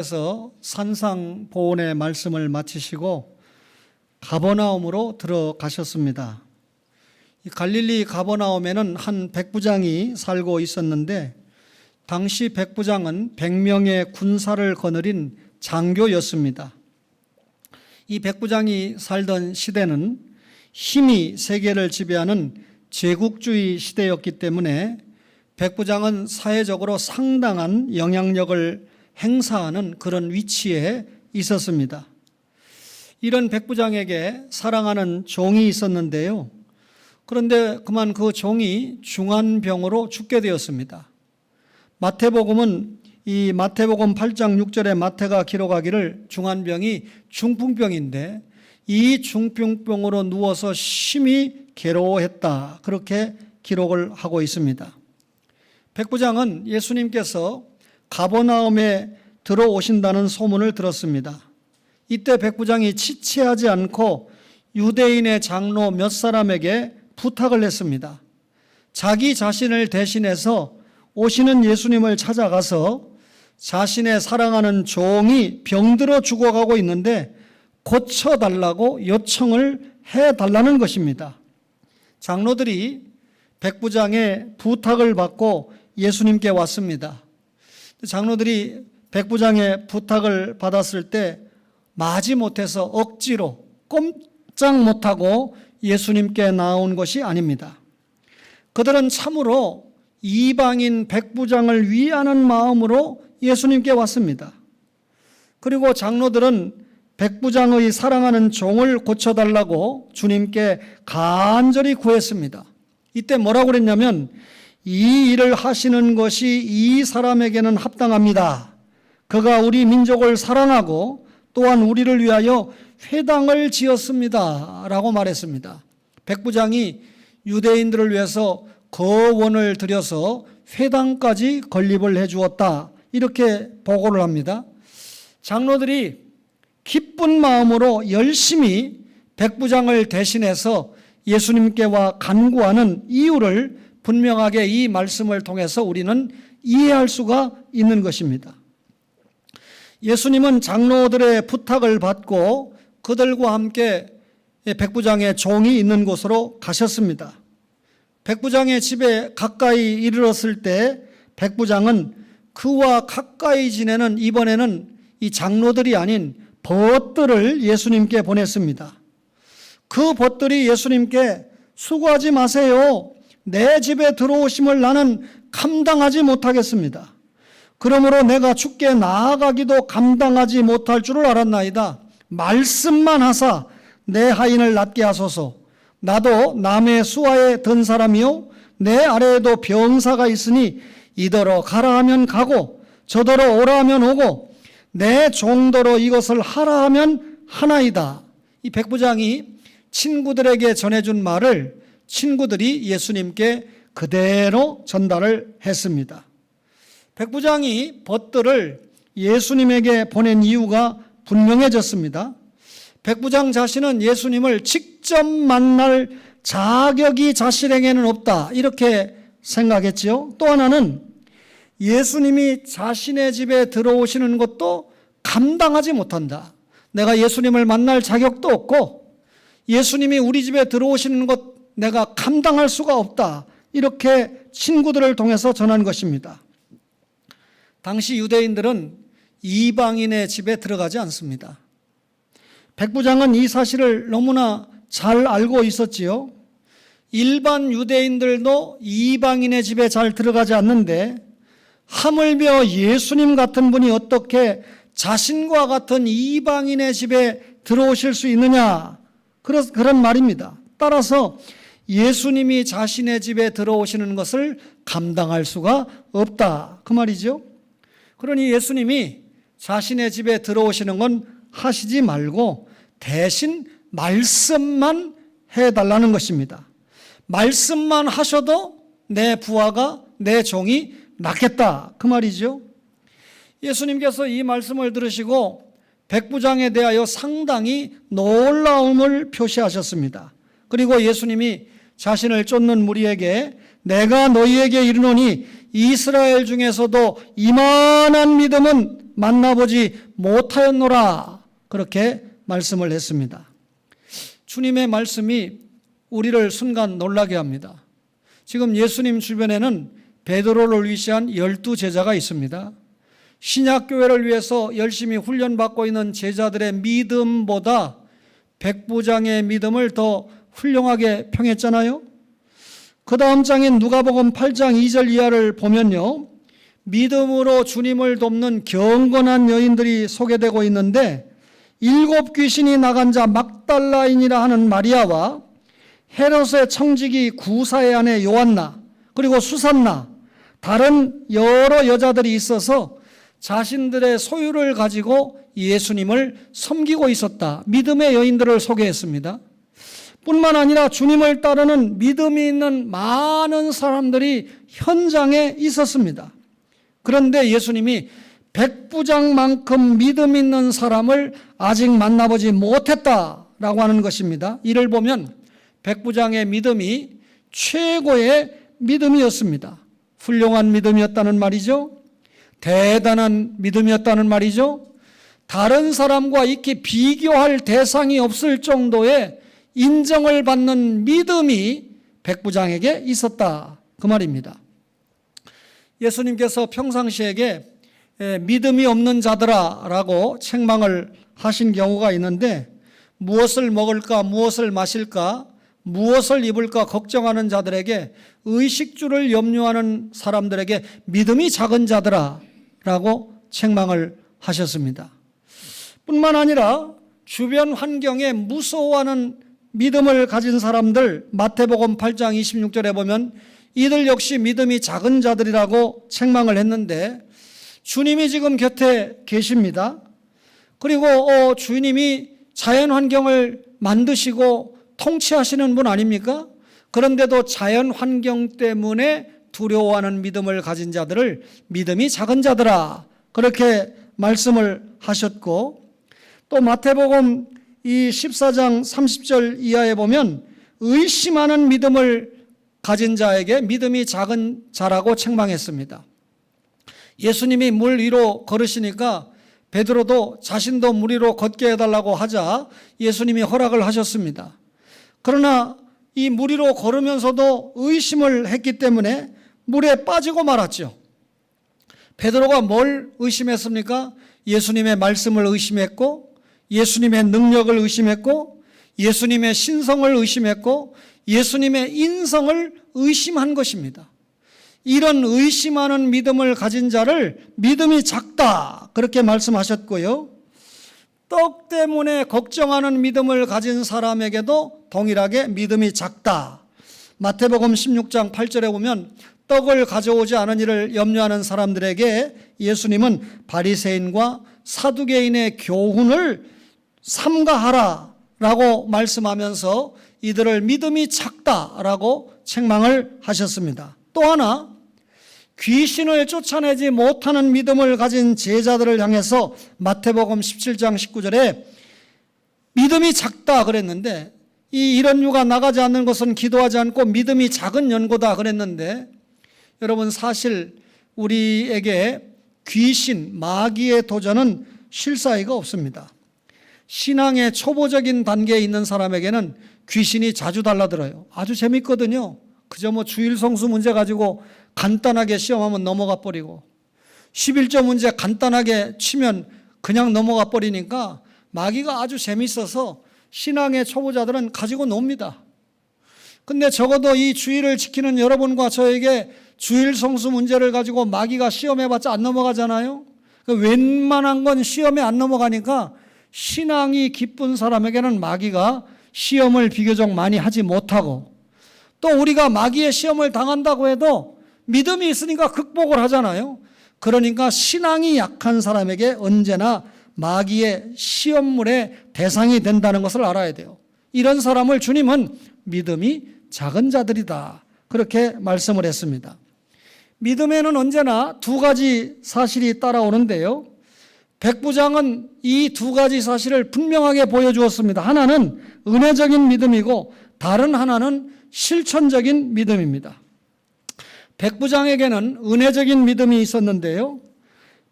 그래서 산상보훈의 말씀을 마치시고 가버나움으로 들어가셨습니다. 이 갈릴리 가버나움에는 한 백부장이 살고 있었는데 당시 백부장은 100명의 군사를 거느린 장교였습니다. 이 백부장이 살던 시대는 힘이 세계를 지배하는 제국주의 시대였기 때문에 백부장은 사회적으로 상당한 영향력을 행사하는 그런 위치에 있었습니다. 이런 백부장에게 사랑하는 종이 있었는데요. 그런데 그만 그 종이 중환병으로 죽게 되었습니다. 마태복음은 이 마태복음 8장 6절에 마태가 기록하기를 중환병이 중풍병인데 이 중풍병으로 누워서 심히 괴로워했다. 그렇게 기록을 하고 있습니다. 백부장은 예수님께서 가버나움에 들어오신다는 소문을 들었습니다. 이때 백부장이 지체하지 않고 유대인의 장로 몇 사람에게 부탁을 했습니다. 자기 자신을 대신해서 오시는 예수님을 찾아가서 자신의 사랑하는 종이 병들어 죽어가고 있는데 고쳐달라고 요청을 해달라는 것입니다. 장로들이 백부장의 부탁을 받고 예수님께 왔습니다. 장로들이 백부장의 부탁을 받았을 때 마지못해서 억지로 꼼짝 못하고 예수님께 나온 것이 아닙니다. 그들은 참으로 이방인 백부장을 위하는 마음으로 예수님께 왔습니다. 그리고 장로들은 백부장의 사랑하는 종을 고쳐달라고 주님께 간절히 구했습니다. 이때 뭐라고 그랬냐면 이 일을 하시는 것이 이 사람에게는 합당합니다. 그가 우리 민족을 사랑하고 또한 우리를 위하여 회당을 지었습니다. 라고 말했습니다. 백부장이 유대인들을 위해서 거원을 들여서 회당까지 건립을 해 주었다. 이렇게 보고를 합니다. 장로들이 기쁜 마음으로 열심히 백부장을 대신해서 예수님께와 간구하는 이유를 분명하게 이 말씀을 통해서 우리는 이해할 수가 있는 것입니다. 예수님은 장로들의 부탁을 받고 그들과 함께 백부장의 종이 있는 곳으로 가셨습니다. 백부장의 집에 가까이 이르렀을 때 백부장은 그와 가까이 지내는 이번에는 이 장로들이 아닌 벗들을 예수님께 보냈습니다. 그 벗들이 예수님께 수고하지 마세요. 내 집에 들어오심을 나는 감당하지 못하겠습니다. 그러므로 내가 주께 나아가기도 감당하지 못할 줄을 알았나이다. 말씀만 하사 내 하인을 낫게 하소서. 나도 남의 수하에 든 사람이요 내 아래에도 병사가 있으니 이더러 가라 하면 가고 저더러 오라 하면 오고 내 종더러 이것을 하라 하면 하나이다. 이 백부장이 친구들에게 전해준 말을 친구들이 예수님께 그대로 전달을 했습니다. 백부장이 벗들을 예수님에게 보낸 이유가 분명해졌습니다. 백부장 자신은 예수님을 직접 만날 자격이 자신에게는 없다. 이렇게 생각했지요. 또 하나는 예수님이 자신의 집에 들어오시는 것도 감당하지 못한다. 내가 예수님을 만날 자격도 없고 예수님이 우리 집에 들어오시는 것 내가 감당할 수가 없다. 이렇게 친구들을 통해서 전한 것입니다. 당시 유대인들은 이방인의 집에 들어가지 않습니다. 백부장은 이 사실을 너무나 잘 알고 있었지요. 일반 유대인들도 이방인의 집에 잘 들어가지 않는데 하물며 예수님 같은 분이 어떻게 자신과 같은 이방인의 집에 들어오실 수 있느냐, 그런 말입니다. 따라서 예수님이 자신의 집에 들어오시는 것을 감당할 수가 없다, 그 말이죠. 그러니 예수님이 자신의 집에 들어오시는 건 하시지 말고 대신 말씀만 해달라는 것입니다. 말씀만 하셔도 내 부하가, 내 종이 낫겠다, 그 말이죠. 예수님께서 이 말씀을 들으시고 백부장에 대하여 상당히 놀라움을 표시하셨습니다. 그리고 예수님이 자신을 쫓는 무리에게 내가 너희에게 이르노니 이스라엘 중에서도 이만한 믿음은 만나보지 못하였노라. 그렇게 말씀을 했습니다. 주님의 말씀이 우리를 순간 놀라게 합니다. 지금 예수님 주변에는 베드로를 위시한 12제자가 있습니다. 신약교회를 위해서 열심히 훈련받고 있는 제자들의 믿음보다 백부장의 믿음을 더 훌륭하게 평했잖아요. 그 다음 장인 누가복음 8장 2절 이하를 보면요, 믿음으로 주님을 돕는 경건한 여인들이 소개되고 있는데 7 귀신이 나간 자 막달라인이라 하는 마리아와 헤롯의 청지기 구사의 아내 요한나, 그리고 수산나, 다른 여러 여자들이 있어서 자신들의 소유를 가지고 예수님을 섬기고 있었다. 믿음의 여인들을 소개했습니다. 뿐만 아니라 주님을 따르는 믿음이 있는 많은 사람들이 현장에 있었습니다. 그런데 예수님이 백부장만큼 믿음 있는 사람을 아직 만나보지 못했다라고 하는 것입니다. 이를 보면 백부장의 믿음이 최고의 믿음이었습니다. 훌륭한 믿음이었다는 말이죠. 대단한 믿음이었다는 말이죠. 다른 사람과 이렇게 비교할 대상이 없을 정도의 인정을 받는 믿음이 백부장에게 있었다, 그 말입니다. 예수님께서 평상시에게 믿음이 없는 자들아 라고 책망을 하신 경우가 있는데, 무엇을 먹을까, 무엇을 마실까, 무엇을 입을까 걱정하는 자들에게, 의식주를 염려하는 사람들에게 믿음이 작은 자들아 라고 책망을 하셨습니다. 뿐만 아니라 주변 환경에 무서워하는 믿음을 가진 사람들, 마태복음 8장 26절에 보면 이들 역시 믿음이 작은 자들이라고 책망을 했는데, 주님이 지금 곁에 계십니다. 그리고 주님이 자연 환경을 만드시고 통치하시는 분 아닙니까? 그런데도 자연 환경 때문에 두려워하는 믿음을 가진 자들을 믿음이 작은 자들아, 그렇게 말씀을 하셨고, 또 마태복음 이 14장 30절 이하에 보면 의심하는 믿음을 가진 자에게 믿음이 작은 자라고 책망했습니다. 예수님이 물 위로 걸으시니까 베드로도 자신도 물 위로 걷게 해달라고 하자 예수님이 허락을 하셨습니다. 그러나 이 물 위로 걸으면서도 의심을 했기 때문에 물에 빠지고 말았죠. 베드로가 뭘 의심했습니까? 예수님의 말씀을 의심했고, 예수님의 능력을 의심했고, 예수님의 신성을 의심했고, 예수님의 인성을 의심한 것입니다. 이런 의심하는 믿음을 가진 자를 믿음이 작다, 그렇게 말씀하셨고요. 떡 때문에 걱정하는 믿음을 가진 사람에게도 동일하게 믿음이 작다. 마태복음 16장 8절에 보면 떡을 가져오지 않은 일을 염려하는 사람들에게 예수님은 바리새인과 사두개인의 교훈을 삼가하라라고 말씀하면서 이들을 믿음이 작다라고 책망을 하셨습니다. 또 하나, 귀신을 쫓아내지 못하는 믿음을 가진 제자들을 향해서 마태복음 17장 19절에 믿음이 작다 그랬는데, 이런 유가 나가지 않는 것은 기도하지 않고 믿음이 작은 연고다 그랬는데, 여러분 사실 우리에게 귀신, 마귀의 도전은 실사이가 없습니다. 신앙의 초보적인 단계에 있는 사람에게는 귀신이 자주 달라들어요. 아주 재밌거든요. 그저 주일 성수 문제 가지고 간단하게 시험하면 넘어가 버리고, 11조 문제 간단하게 치면 그냥 넘어가 버리니까 마귀가 아주 재밌어서 신앙의 초보자들은 가지고 놉니다. 근데 적어도 이 주일을 지키는 여러분과 저에게 주일 성수 문제를 가지고 마귀가 시험해봤자 안 넘어가잖아요. 웬만한 건 시험에 안 넘어가니까 신앙이 깊은 사람에게는 마귀가 시험을 비교적 많이 하지 못하고, 또 우리가 마귀의 시험을 당한다고 해도 믿음이 있으니까 극복을 하잖아요. 그러니까 신앙이 약한 사람에게 언제나 마귀의 시험물의 대상이 된다는 것을 알아야 돼요. 이런 사람을 주님은 믿음이 작은 자들이다, 그렇게 말씀을 했습니다. 믿음에는 언제나 두 가지 사실이 따라오는데요. 백부장은 이 두 가지 사실을 분명하게 보여주었습니다. 하나는 은혜적인 믿음이고 다른 하나는 실천적인 믿음입니다. 백부장에게는 은혜적인 믿음이 있었는데요.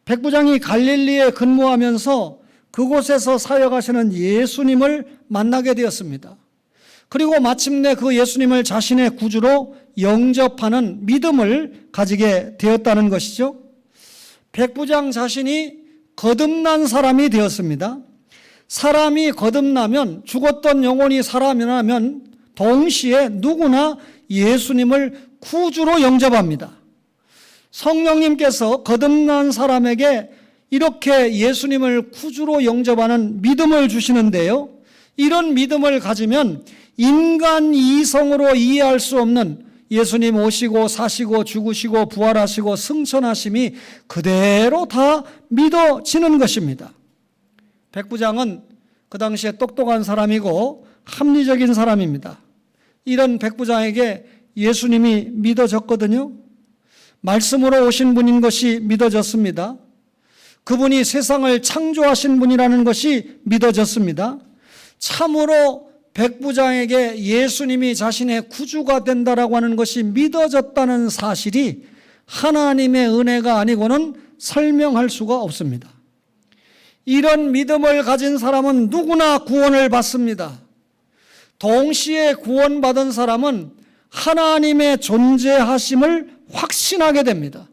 백부장이 갈릴리에 근무하면서 그곳에서 사역하시는 예수님을 만나게 되었습니다. 그리고 마침내 그 예수님을 자신의 구주로 영접하는 믿음을 가지게 되었다는 것이죠. 백부장 자신이 거듭난 사람이 되었습니다. 사람이 거듭나면, 죽었던 영혼이 살아나면 동시에 누구나 예수님을 구주로 영접합니다. 성령님께서 거듭난 사람에게 이렇게 예수님을 구주로 영접하는 믿음을 주시는데요. 이런 믿음을 가지면 인간 이성으로 이해할 수 없는 예수님 오시고 사시고 죽으시고 부활하시고 승천하심이 그대로 다 믿어지는 것입니다. 백부장은 그 당시에 똑똑한 사람이고 합리적인 사람입니다. 이런 백부장에게 예수님이 믿어졌거든요. 말씀으로 오신 분인 것이 믿어졌습니다. 그분이 세상을 창조하신 분이라는 것이 믿어졌습니다. 참으로 백부장에게 예수님이 자신의 구주가 된다라고 하는 것이 믿어졌다는 사실이 하나님의 은혜가 아니고는 설명할 수가 없습니다. 이런 믿음을 가진 사람은 누구나 구원을 받습니다. 동시에 구원받은 사람은 하나님의 존재하심을 확신하게 됩니다.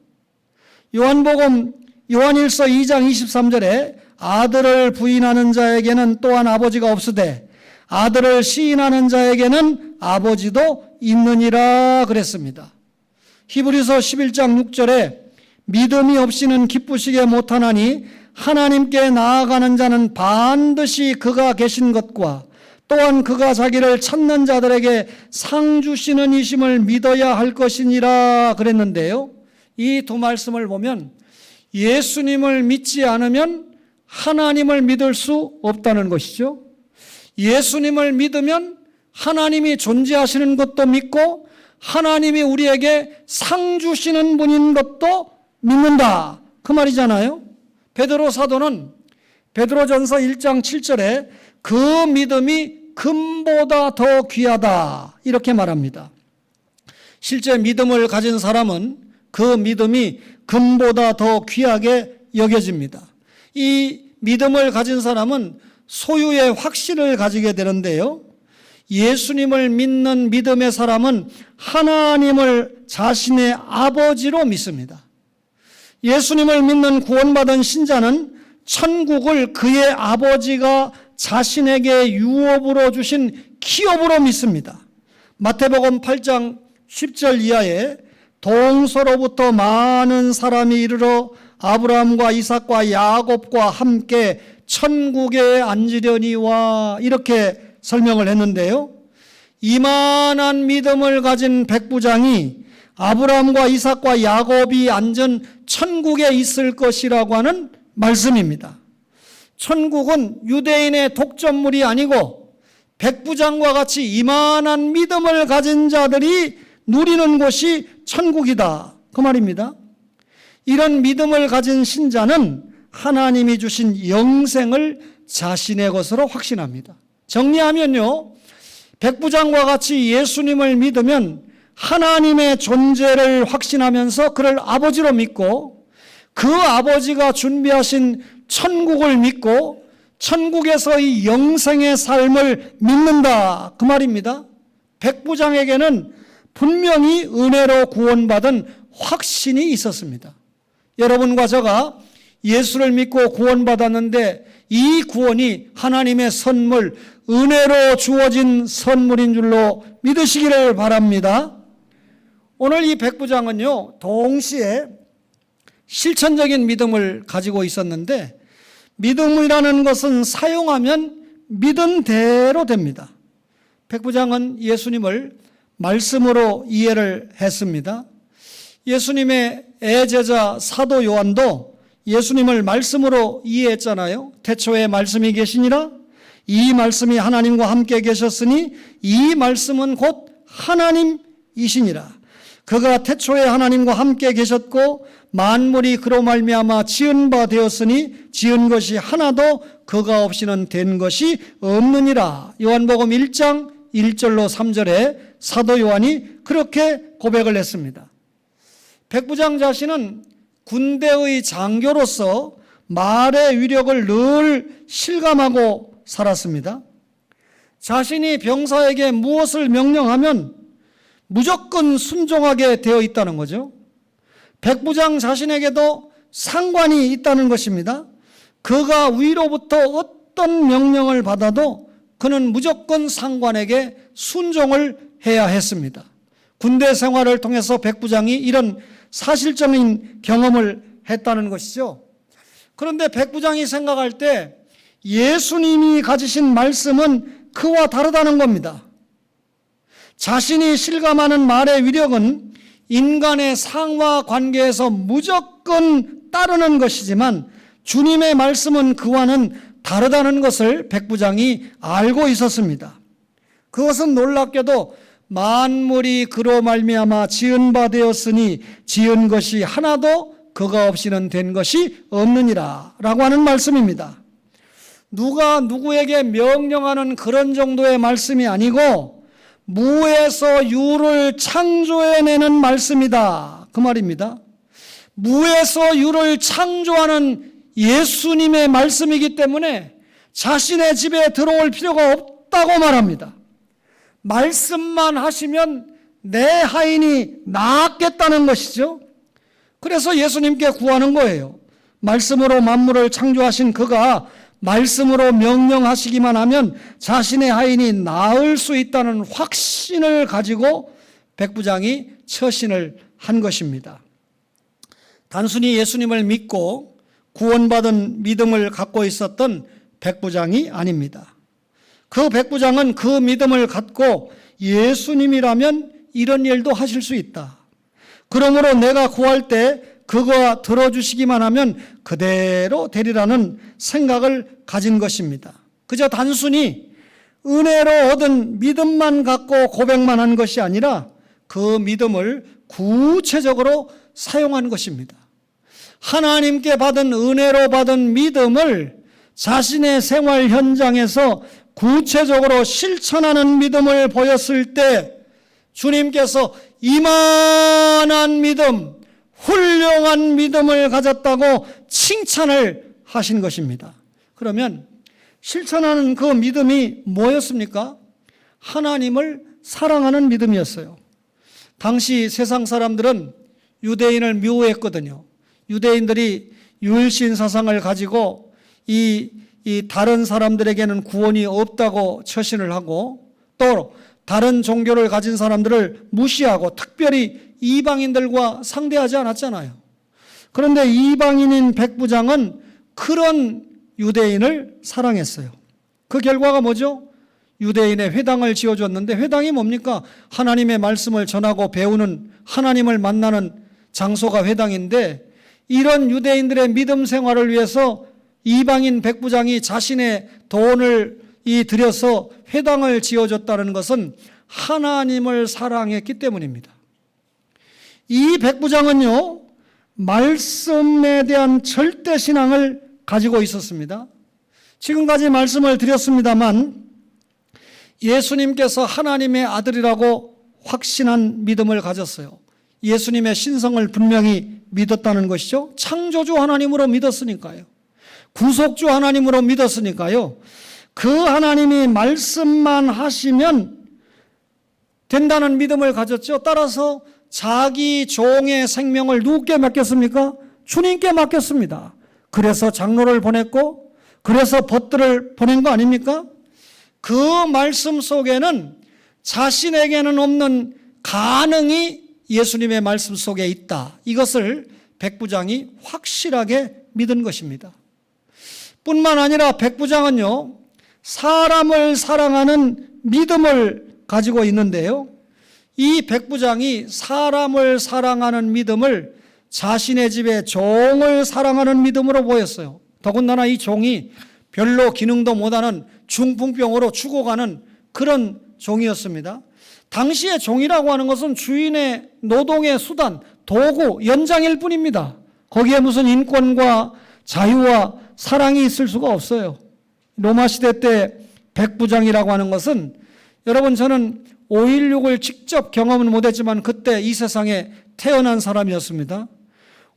요한복음 요한일서 2장 23절에 아들을 부인하는 자에게는 또한 아버지가 없으되 아들을 시인하는 자에게는 아버지도 있느니라 그랬습니다. 히브리서 11장 6절에 믿음이 없이는 기쁘시게 못하나니 하나님께 나아가는 자는 반드시 그가 계신 것과 또한 그가 자기를 찾는 자들에게 상 주시는 이심을 믿어야 할 것이니라 그랬는데요. 이 두 말씀을 보면 예수님을 믿지 않으면 하나님을 믿을 수 없다는 것이죠. 예수님을 믿으면 하나님이 존재하시는 것도 믿고 하나님이 우리에게 상 주시는 분인 것도 믿는다. 그 말이잖아요. 베드로 사도는 베드로전서 1장 7절에 그 믿음이 금보다 더 귀하다 이렇게 말합니다. 실제 믿음을 가진 사람은 그 믿음이 금보다 더 귀하게 여겨집니다. 이 믿음을 가진 사람은 소유의 확신을 가지게 되는데요. 예수님을 믿는 믿음의 사람은 하나님을 자신의 아버지로 믿습니다. 예수님을 믿는 구원받은 신자는 천국을 그의 아버지가 자신에게 유업으로 주신 기업으로 믿습니다. 마태복음 8장 10절 이하에 동서로부터 많은 사람이 이르러 아브라함과 이삭과 야곱과 함께 천국에 앉으려니와 이렇게 설명을 했는데요. 이만한 믿음을 가진 백부장이 아브라함과 이삭과 야곱이 앉은 천국에 있을 것이라고 하는 말씀입니다. 천국은 유대인의 독점물이 아니고 백부장과 같이 이만한 믿음을 가진 자들이 누리는 곳이 천국이다. 그 말입니다. 이런 믿음을 가진 신자는 하나님이 주신 영생을 자신의 것으로 확신합니다. 정리하면요, 백부장과 같이 예수님을 믿으면 하나님의 존재를 확신하면서 그를 아버지로 믿고 그 아버지가 준비하신 천국을 믿고 천국에서의 영생의 삶을 믿는다. 그 말입니다. 백부장에게는 분명히 은혜로 구원받은 확신이 있었습니다. 여러분과 제가 예수를 믿고 구원받았는데 이 구원이 하나님의 선물, 은혜로 주어진 선물인 줄로 믿으시기를 바랍니다. 오늘 이 백부장은요, 동시에 실천적인 믿음을 가지고 있었는데 믿음이라는 것은 사용하면 믿은 대로 됩니다. 백부장은 예수님을 말씀으로 이해를 했습니다. 예수님의 애제자 사도 요한도 예수님을 말씀으로 이해했잖아요. 태초에 말씀이 계시니라 이 말씀이 하나님과 함께 계셨으니 이 말씀은 곧 하나님이시니라. 그가 태초에 하나님과 함께 계셨고 만물이 그로 말미암아 지은 바 되었으니 지은 것이 하나도 그가 없이는 된 것이 없느니라. 요한복음 1장 1절로 3절에 사도 요한이 그렇게 고백을 했습니다. 백부장 자신은 군대의 장교로서 말의 위력을 늘 실감하고 살았습니다. 자신이 병사에게 무엇을 명령하면 무조건 순종하게 되어 있다는 거죠. 백부장 자신에게도 상관이 있다는 것입니다. 그가 위로부터 어떤 명령을 받아도 그는 무조건 상관에게 순종을 해야 했습니다. 군대 생활을 통해서 백부장이 이런 사실적인 경험을 했다는 것이죠. 그런데 백부장이 생각할 때 예수님이 가지신 말씀은 그와 다르다는 겁니다. 자신이 실감하는 말의 위력은 인간의 상하 관계에서 무조건 따르는 것이지만 주님의 말씀은 그와는 다르다는 것을 백부장이 알고 있었습니다. 그것은 놀랍게도 만물이 그로 말미암아 지은 바 되었으니 지은 것이 하나도 그가 없이는 된 것이 없느니라 라고 하는 말씀입니다. 누가 누구에게 명령하는 그런 정도의 말씀이 아니고 무에서 유를 창조해내는 말씀이다 그 말입니다. 무에서 유를 창조하는 예수님의 말씀이기 때문에 자신의 집에 들어올 필요가 없다고 말합니다. 말씀만 하시면 내 하인이 낫겠다는 것이죠. 그래서 예수님께 구하는 거예요. 말씀으로 만물을 창조하신 그가 말씀으로 명령하시기만 하면 자신의 하인이 나을 수 있다는 확신을 가지고 백부장이 처신을 한 것입니다. 단순히 예수님을 믿고 구원받은 믿음을 갖고 있었던 백부장이 아닙니다. 그 백부장은 그 믿음을 갖고 예수님이라면 이런 일도 하실 수 있다. 그러므로 내가 구할 때 그가 들어주시기만 하면 그대로 되리라는 생각을 가진 것입니다. 그저 단순히 은혜로 얻은 믿음만 갖고 고백만 한 것이 아니라 그 믿음을 구체적으로 사용한 것입니다. 하나님께 받은 은혜로 받은 믿음을 자신의 생활 현장에서 구체적으로 실천하는 믿음을 보였을 때 주님께서 이만한 믿음, 훌륭한 믿음을 가졌다고 칭찬을 하신 것입니다. 그러면 실천하는 그 믿음이 뭐였습니까? 하나님을 사랑하는 믿음이었어요. 당시 세상 사람들은 유대인을 미워했거든요. 유대인들이 유일신 사상을 가지고 이 다른 사람들에게는 구원이 없다고 처신을 하고 또 다른 종교를 가진 사람들을 무시하고 특별히 이방인들과 상대하지 않았잖아요. 그런데 이방인인 백부장은 그런 유대인을 사랑했어요. 그 결과가 뭐죠? 유대인의 회당을 지어줬는데 회당이 뭡니까? 하나님의 말씀을 전하고 배우는 하나님을 만나는 장소가 회당인데 이런 유대인들의 믿음 생활을 위해서 이방인 백부장이 자신의 돈을 들여서 회당을 지어줬다는 것은 하나님을 사랑했기 때문입니다. 이 백부장은요, 말씀에 대한 절대 신앙을 가지고 있었습니다. 지금까지 말씀을 드렸습니다만 예수님께서 하나님의 아들이라고 확신한 믿음을 가졌어요. 예수님의 신성을 분명히 믿었다는 것이죠. 창조주 하나님으로 믿었으니까요. 구속주 하나님으로 믿었으니까요. 그 하나님이 말씀만 하시면 된다는 믿음을 가졌죠. 따라서 자기 종의 생명을 누구께 맡겼습니까? 주님께 맡겼습니다. 그래서 장로를 보냈고 그래서 벗들을 보낸 거 아닙니까? 그 말씀 속에는 자신에게는 없는 가능이 예수님의 말씀 속에 있다. 이것을 백부장이 확실하게 믿은 것입니다. 뿐만 아니라 백부장은요, 사람을 사랑하는 믿음을 가지고 있는데요. 이 백부장이 사람을 사랑하는 믿음을 자신의 집의 종을 사랑하는 믿음으로 보였어요. 더군다나 이 종이 별로 기능도 못하는 중풍병으로 죽어가는 그런 종이었습니다. 당시의 종이라고 하는 것은 주인의 노동의 수단, 도구, 연장일 뿐입니다. 거기에 무슨 인권과 자유와 사랑이 있을 수가 없어요. 로마 시대 때 백부장이라고 하는 것은 여러분, 저는 5.16을 직접 경험은 못했지만 그때 이 세상에 태어난 사람이었습니다.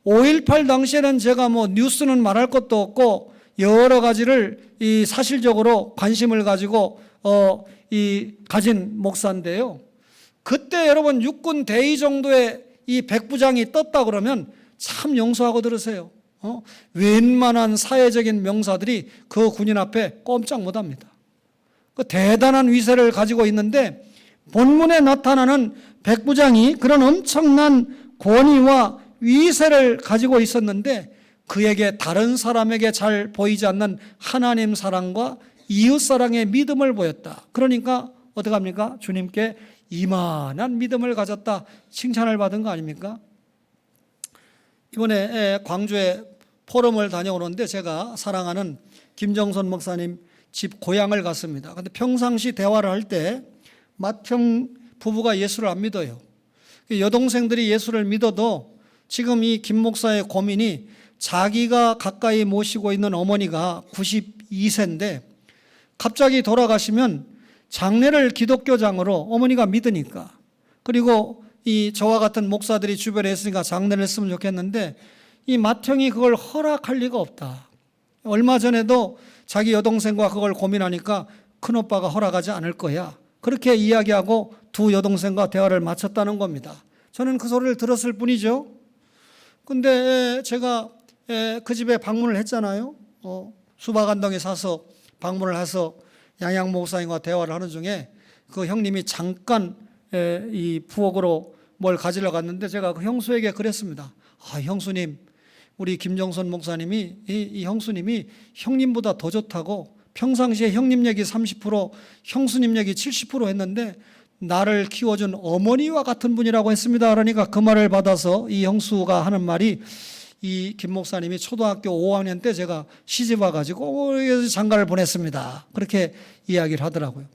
5.18 당시에는 제가 뉴스는 말할 것도 없고 여러 가지를 이 사실적으로 관심을 가지고 가진 목사인데요. 그때 여러분 육군 대위 정도의 이 백부장이 떴다 그러면 참 용서하고 들으세요. 웬만한 사회적인 명사들이 그 군인 앞에 꼼짝 못합니다. 그 대단한 위세를 가지고 있는데 본문에 나타나는 백부장이 그런 엄청난 권위와 위세를 가지고 있었는데 그에게 다른 사람에게 잘 보이지 않는 하나님 사랑과 이웃 사랑의 믿음을 보였다. 그러니까 어떻게 합니까? 주님께 이만한 믿음을 가졌다 칭찬을 받은 거 아닙니까? 이번에 광주에 포럼을 다녀오는데 제가 사랑하는 김정선 목사님 집 고향을 갔습니다. 그런데 평상시 대화를 할 때 맏형 부부가 예수를 안 믿어요. 여동생들이 예수를 믿어도 지금 이 김 목사의 고민이 자기가 가까이 모시고 있는 어머니가 92세인데 갑자기 돌아가시면 장례를 기독교장으로 어머니가 믿으니까, 그리고 이 저와 같은 목사들이 주변에 있으니까 장례를 했으면 좋겠는데 이 맏형이 그걸 허락할 리가 없다. 얼마 전에도 자기 여동생과 그걸 고민하니까 큰오빠가 허락하지 않을 거야. 그렇게 이야기하고 두 여동생과 대화를 마쳤다는 겁니다. 저는 그 소리를 들었을 뿐이죠. 근데 제가 그 집에 방문을 했잖아요. 수박 한 덩이 사서 방문을 해서 양양 목사님과 대화를 하는 중에 그 형님이 잠깐 이 부엌으로 뭘 가지러 갔는데 제가 그 형수에게 그랬습니다. 형수님, 우리 김정선 목사님이 이 형수님이 형님보다 더 좋다고, 평상시에 형님 얘기 30%, 형수님 얘기 70% 했는데 나를 키워준 어머니와 같은 분이라고 했습니다. 그러니까 그 말을 받아서 이 형수가 하는 말이, 이 김 목사님이 초등학교 5학년 때 제가 시집 와가지고 장가를 보냈습니다. 그렇게 이야기를 하더라고요.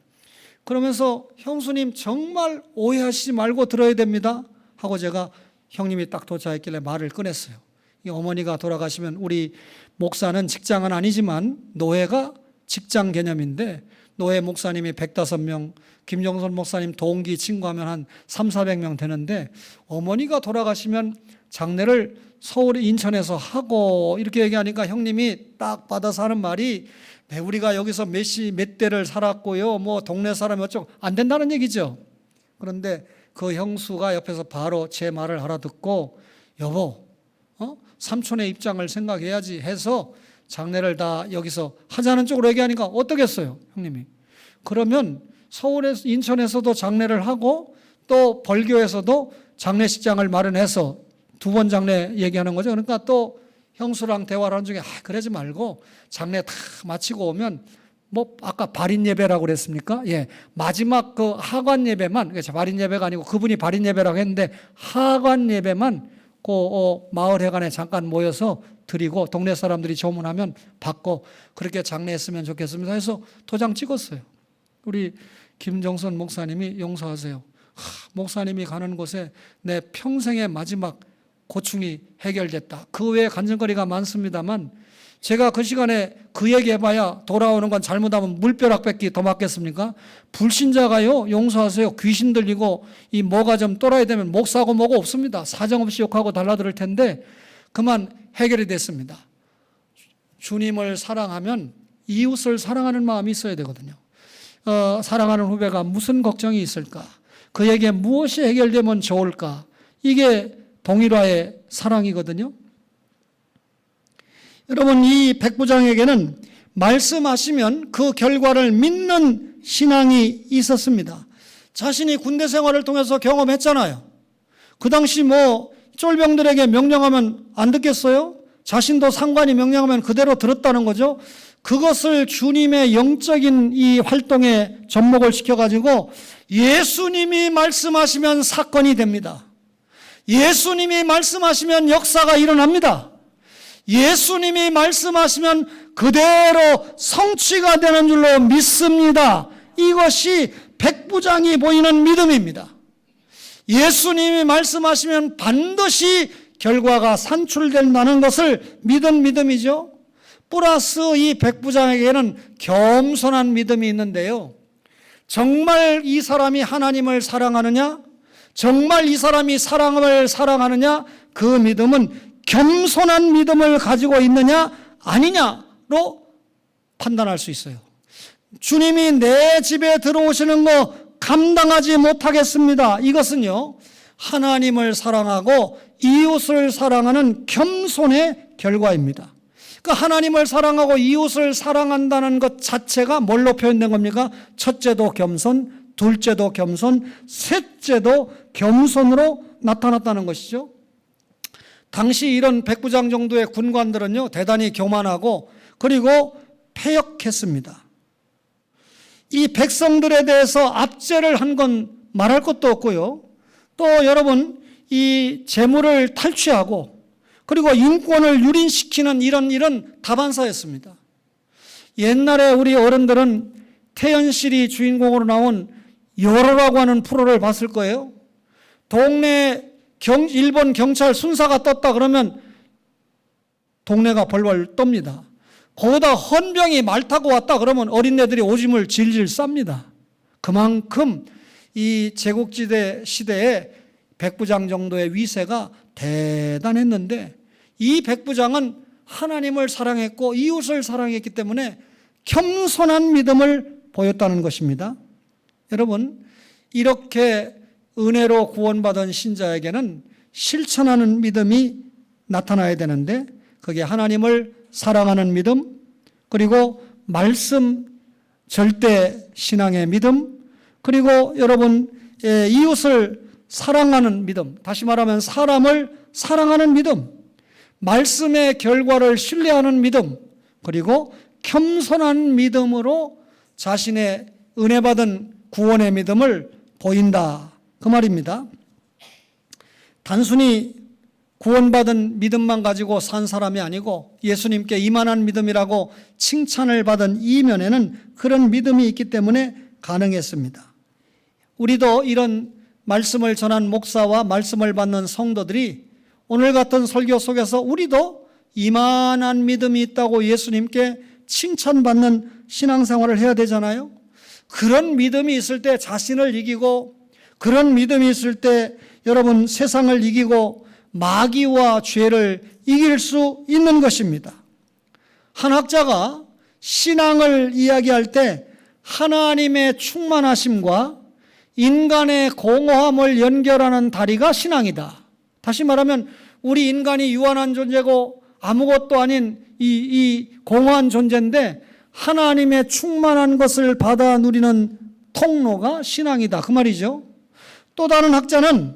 그러면서 형수님 정말 오해하시지 말고 들어야 됩니다 하고 제가 형님이 딱 도착했길래 말을 꺼냈어요. 이 어머니가 돌아가시면 우리 목사는 직장은 아니지만 노예가 직장 개념인데 노예 목사님이 105명, 김정선 목사님 동기 친구하면 한 300~400명 되는데 어머니가 돌아가시면 장례를 서울, 인천에서 하고 이렇게 얘기하니까 형님이 딱 받아서 하는 말이, 우리가 여기서 몇 대를 살았고요, 동네 사람이 어쩌고 안 된다는 얘기죠. 그런데 그 형수가 옆에서 바로 제 말을 알아듣고, 여보, 삼촌의 입장을 생각해야지 해서 장례를 다 여기서 하자는 쪽으로 얘기하니까 어떻겠어요, 형님이. 그러면 서울에서, 인천에서도 장례를 하고 또 벌교에서도 장례식장을 마련해서 2번 장례 얘기하는 거죠. 그러니까 또 형수랑 대화를 하는 중에 그러지 말고 장례 다 마치고 오면 아까 발인 예배라고 그랬습니까? 예, 마지막 그 하관 예배만, 발인 예배가 아니고 그분이 발인 예배라고 했는데 하관 예배만 그 마을 회관에 잠깐 모여서 드리고 동네 사람들이 조문하면 받고 그렇게 장례했으면 좋겠습니다 해서 도장 찍었어요. 우리 김정선 목사님이 용서하세요. 목사님이 가는 곳에 내 평생의 마지막 고충이 해결됐다. 그 외에 간증거리가 많습니다만 제가 그 시간에 그 얘기해봐야 돌아오는 건 잘못하면 물벼락 뺏기 더 맞겠습니까? 불신자가요, 용서하세요. 귀신 들리고 이 뭐가 좀 또라이 되면 목사고 뭐고 없습니다. 사정없이 욕하고 달라들 텐데 그만 해결이 됐습니다. 주님을 사랑하면 이웃을 사랑하는 마음이 있어야 되거든요. 사랑하는 후배가 무슨 걱정이 있을까? 그에게 무엇이 해결되면 좋을까? 이게 동일화의 사랑이거든요. 여러분, 이 백부장에게는 말씀하시면 그 결과를 믿는 신앙이 있었습니다. 자신이 군대 생활을 통해서 경험했잖아요. 그 당시 쫄병들에게 명령하면 안 듣겠어요? 자신도 상관이 명령하면 그대로 들었다는 거죠. 그것을 주님의 영적인 이 활동에 접목을 시켜가지고 예수님이 말씀하시면 사건이 됩니다. 예수님이 말씀하시면 역사가 일어납니다. 예수님이 말씀하시면 그대로 성취가 되는 줄로 믿습니다. 이것이 백부장이 보이는 믿음입니다. 예수님이 말씀하시면 반드시 결과가 산출된다는 것을 믿은 믿음이죠. 플러스 이 백부장에게는 겸손한 믿음이 있는데요. 정말 이 사람이 하나님을 사랑하느냐? 정말 이 사람이 사랑을 사랑하느냐? 그 믿음은 겸손한 믿음을 가지고 있느냐 아니냐로 판단할 수 있어요. 주님이 내 집에 들어오시는 거 감당하지 못하겠습니다. 이것은요, 하나님을 사랑하고 이웃을 사랑하는 겸손의 결과입니다. 그러니까 하나님을 사랑하고 이웃을 사랑한다는 것 자체가 뭘로 표현된 겁니까? 첫째도 겸손, 둘째도 겸손, 셋째도 겸손으로 나타났다는 것이죠. 당시 이런 백부장 정도의 군관들은요, 대단히 교만하고 그리고 패역했습니다. 이 백성들에 대해서 압제를 한 건 말할 것도 없고요. 또 여러분, 이 재물을 탈취하고 그리고 인권을 유린시키는 이런 일은 다반사였습니다. 옛날에 우리 어른들은 태연실이 주인공으로 나온 여로라고 하는 프로를 봤을 거예요. 동네 일본 경찰 순사가 떴다 그러면 동네가 벌벌 떱니다. 거기다 헌병이 말 타고 왔다 그러면 어린애들이 오줌을 질질 쌉니다. 그만큼 이 제국지대 시대에 백부장 정도의 위세가 대단했는데, 이 백부장은 하나님을 사랑했고 이웃을 사랑했기 때문에 겸손한 믿음을 보였다는 것입니다. 여러분, 이렇게 은혜로 구원받은 신자에게는 실천하는 믿음이 나타나야 되는데, 그게 하나님을 사랑하는 믿음, 그리고 말씀 절대 신앙의 믿음, 그리고 여러분 이웃을 사랑하는 믿음, 다시 말하면 사람을 사랑하는 믿음, 말씀의 결과를 신뢰하는 믿음, 그리고 겸손한 믿음으로 자신의 은혜받은 구원의 믿음을 보인다, 그 말입니다. 단순히 구원받은 믿음만 가지고 산 사람이 아니고 예수님께 이만한 믿음이라고 칭찬을 받은 이면에는 그런 믿음이 있기 때문에 가능했습니다. 우리도 이런 말씀을 전한 목사와 말씀을 받는 성도들이 오늘 같은 설교 속에서 우리도 이만한 믿음이 있다고 예수님께 칭찬받는 신앙생활을 해야 되잖아요. 그런 믿음이 있을 때 자신을 이기고, 그런 믿음이 있을 때 여러분 세상을 이기고 마귀와 죄를 이길 수 있는 것입니다. 한 학자가 신앙을 이야기할 때 하나님의 충만하심과 인간의 공허함을 연결하는 다리가 신앙이다. 다시 말하면 우리 인간이 유한한 존재고 아무것도 아닌 이 공허한 존재인데 하나님의 충만한 것을 받아 누리는 통로가 신앙이다, 그 말이죠. 또 다른 학자는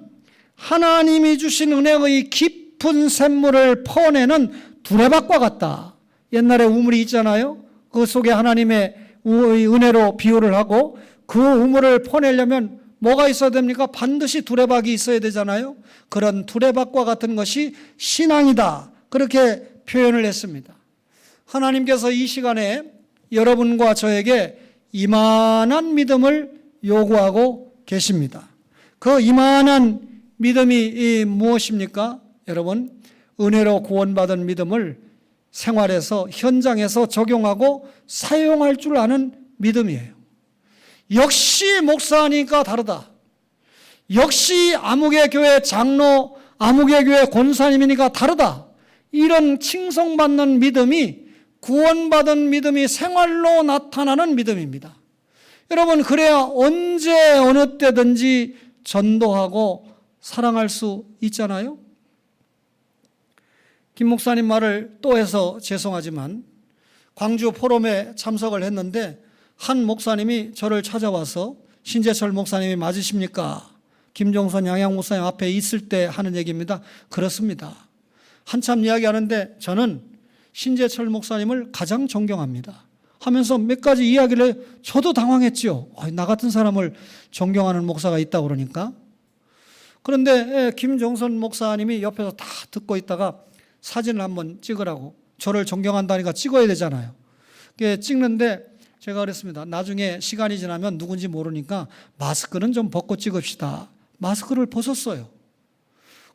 하나님이 주신 은혜의 깊은 샘물을 퍼내는 두레박과 같다. 옛날에 우물이 있잖아요. 그 속에 하나님의 은혜로 비유를 하고 그 우물을 퍼내려면 뭐가 있어야 됩니까? 반드시 두레박이 있어야 되잖아요. 그런 두레박과 같은 것이 신앙이다, 그렇게 표현을 했습니다. 하나님께서 이 시간에 여러분과 저에게 이만한 믿음을 요구하고 계십니다. 그 이만한 믿음이 무엇입니까? 여러분, 은혜로 구원받은 믿음을 생활에서, 현장에서 적용하고 사용할 줄 아는 믿음이에요. 역시 목사니까 다르다. 역시 아무개 교회 장로, 아무개 교회 권사님이니까 다르다. 이런 칭송받는 믿음이, 구원받은 믿음이 생활로 나타나는 믿음입니다. 여러분, 그래야 언제 어느 때든지 전도하고 사랑할 수 있잖아요. 김 목사님 말을 또 해서 죄송하지만 광주 포럼에 참석을 했는데 한 목사님이 저를 찾아와서 신재철 목사님이 맞으십니까? 김종선 양양 목사님 앞에 있을 때 하는 얘기입니다. 그렇습니다. 한참 이야기하는데 저는 신재철 목사님을 가장 존경합니다 하면서 몇 가지 이야기를, 저도 당황했죠. 나 같은 사람을 존경하는 목사가 있다고 그러니까. 그런데 김종선 목사님이 옆에서 다 듣고 있다가 사진을 한번 찍으라고, 저를 존경한다니까 찍어야 되잖아요. 찍는데 제가 그랬습니다. 나중에 시간이 지나면 누군지 모르니까 마스크는 좀 벗고 찍읍시다. 마스크를 벗었어요.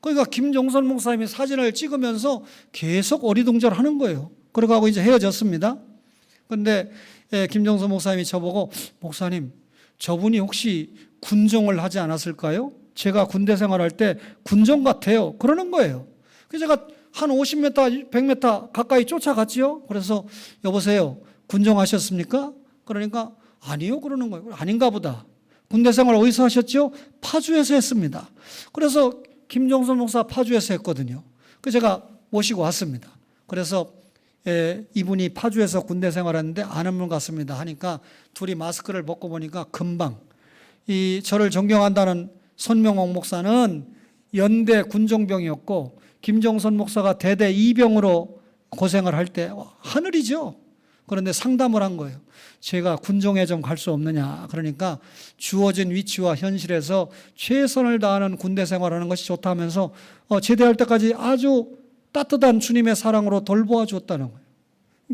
그러니까 김종선 목사님이 사진을 찍으면서 계속 어리둥절하는 거예요. 그러고 이제 헤어졌습니다. 그런데 김종선 목사님이 저보고, 목사님, 저분이 혹시 군정을 하지 않았을까요? 제가 군대 생활할 때 군정 같아요. 그러는 거예요. 그래서 제가 한 50m, 100m 가까이 쫓아갔지요. 그래서 여보세요, 군정하셨습니까? 그러니까 아니요 그러는 거예요. 아닌가 보다. 군대 생활 어디서 하셨죠? 파주에서 했습니다. 그래서 김종선 목사 파주에서 했거든요. 그래서 제가 모시고 왔습니다. 그래서 이분이 파주에서 군대 생활했는데 아는 분 같습니다 하니까 둘이 마스크를 벗고 보니까 금방 이 저를 존경한다는 손명옥 목사는 연대 군종병이었고 김종선 목사가 대대 이병으로 고생을 할 때 하늘이죠. 그런데 상담을 한 거예요. 제가 군종에 좀 갈 수 없느냐. 그러니까 주어진 위치와 현실에서 최선을 다하는 군대 생활하는 것이 좋다면서 제대할 때까지 아주 따뜻한 주님의 사랑으로 돌보아 주었다는 거예요.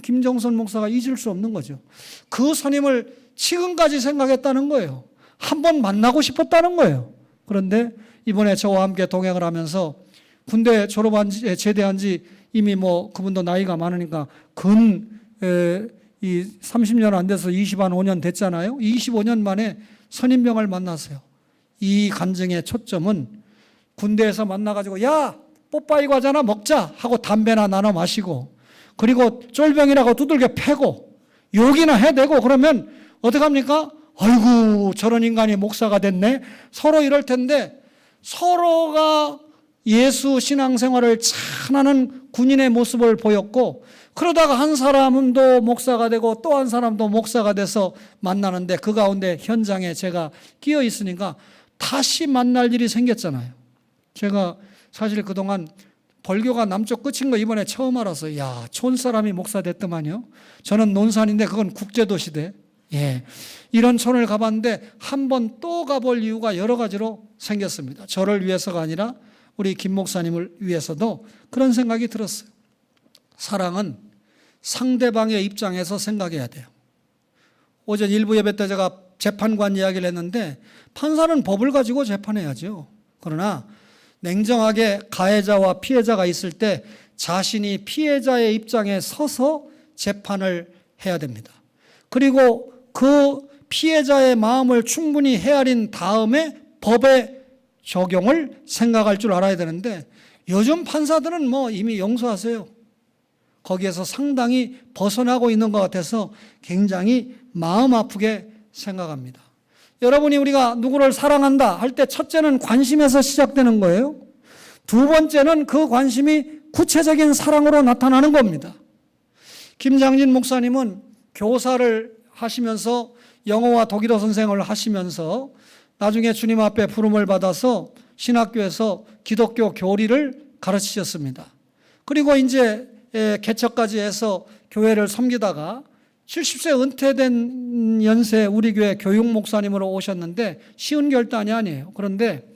김종선 목사가 잊을 수 없는 거죠. 그 선임을 지금까지 생각했다는 거예요. 한번 만나고 싶었다는 거예요. 그런데 이번에 저와 함께 동행을 하면서 군대 졸업한 지, 제대한 지 이미 그분도 나이가 많으니까 이 30년 안 돼서 25년 됐잖아요. 25년 만에 선임병을 만났어요. 이 간증의 초점은 군대에서 만나가지고 야 뽀빠이 과자나 먹자 하고 담배나 나눠 마시고 그리고 쫄병이라고 두들겨 패고 욕이나 해대고 그러면 어떡합니까? 아이고 저런 인간이 목사가 됐네. 서로 이럴 텐데 서로가 예수 신앙생활을 잘하는 군인의 모습을 보였고 그러다가 한 사람도 목사가 되고 또 한 사람도 목사가 돼서 만나는데 그 가운데 현장에 제가 끼어 있으니까 다시 만날 일이 생겼잖아요. 제가 사실 그동안 벌교가 남쪽 끝인 거 이번에 처음 알았어요. 야, 촌사람이 목사 됐더만요. 저는 논산인데 그건 국제도시대. 예, 이런 촌을 가봤는데 한 번 또 가볼 이유가 여러 가지로 생겼습니다. 저를 위해서가 아니라 우리 김 목사님을 위해서도 그런 생각이 들었어요. 사랑은 상대방의 입장에서 생각해야 돼요. 오전 일부 예배 때 제가 재판관 이야기를 했는데 판사는 법을 가지고 재판해야죠. 그러나 냉정하게 가해자와 피해자가 있을 때 자신이 피해자의 입장에 서서 재판을 해야 됩니다. 그리고 그 피해자의 마음을 충분히 헤아린 다음에 법의 적용을 생각할 줄 알아야 되는데 요즘 판사들은 이미 용서하세요. 거기에서 상당히 벗어나고 있는 것 같아서 굉장히 마음 아프게 생각합니다. 여러분이 우리가 누구를 사랑한다 할 때 첫째는 관심에서 시작되는 거예요. 두 번째는 그 관심이 구체적인 사랑으로 나타나는 겁니다. 김장진 목사님은 교사를 하시면서 영어와 독일어 선생을 하시면서 나중에 주님 앞에 부름을 받아서 신학교에서 기독교 교리를 가르치셨습니다. 그리고 이제 개척까지 해서 교회를 섬기다가 70세 은퇴된 연세 우리 교회 교육 목사님으로 오셨는데 쉬운 결단이 아니에요. 그런데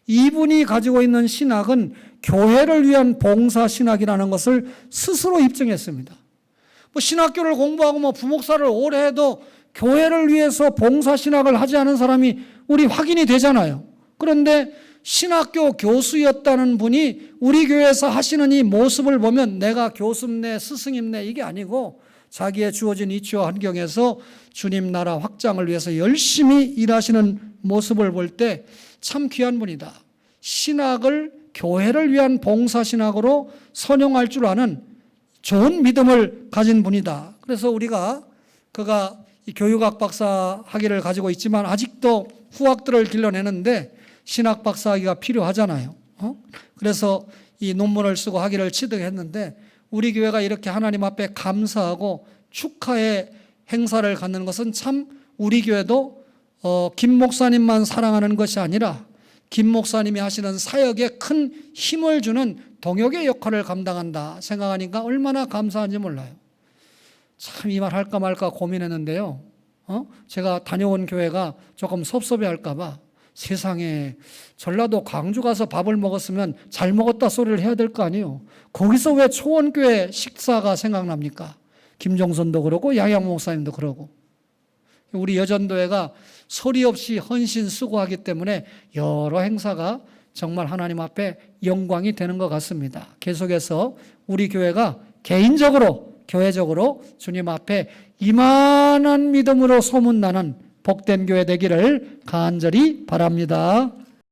이분이 가지고 있는 신학은 교회를 위한 봉사 신학이라는 것을 스스로 입증했습니다. 신학교를 공부하고 부목사를 오래 해도 교회를 위해서 봉사 신학을 하지 않은 사람이 우리 확인이 되잖아요. 그런데 신학교 교수였다는 분이 우리 교회에서 하시는 이 모습을 보면 내가 교수입네 스승입네 이게 아니고 자기의 주어진 위치와 환경에서 주님 나라 확장을 위해서 열심히 일하시는 모습을 볼 때 참 귀한 분이다. 신학을 교회를 위한 봉사 신학으로 선용할 줄 아는 좋은 믿음을 가진 분이다. 그래서 그가 이 교육학 박사 학위를 가지고 있지만 아직도 후학들을 길러내는데 신학 박사 학위가 필요하잖아요. 그래서 이 논문을 쓰고 학위를 취득했는데 우리 교회가 이렇게 하나님 앞에 감사하고 축하의 행사를 갖는 것은 참 우리 교회도 김 목사님만 사랑하는 것이 아니라 김 목사님이 하시는 사역에 큰 힘을 주는 동역의 역할을 감당한다 생각하니까 얼마나 감사한지 몰라요. 참 이 말 할까 말까 고민했는데요. 제가 다녀온 교회가 조금 섭섭해할까 봐 세상에 전라도 광주 가서 밥을 먹었으면 잘 먹었다 소리를 해야 될 거 아니에요. 거기서 왜 초원교회 식사가 생각납니까? 김종선도 그러고 양양 목사님도 그러고. 우리 여전도회가 소리 없이 헌신 수고하기 때문에 여러 행사가 정말 하나님 앞에 영광이 되는 것 같습니다. 계속해서 우리 교회가 개인적으로 교회적으로 주님 앞에 이만한 믿음으로 소문나는 복된 교회 되기를 간절히 바랍니다.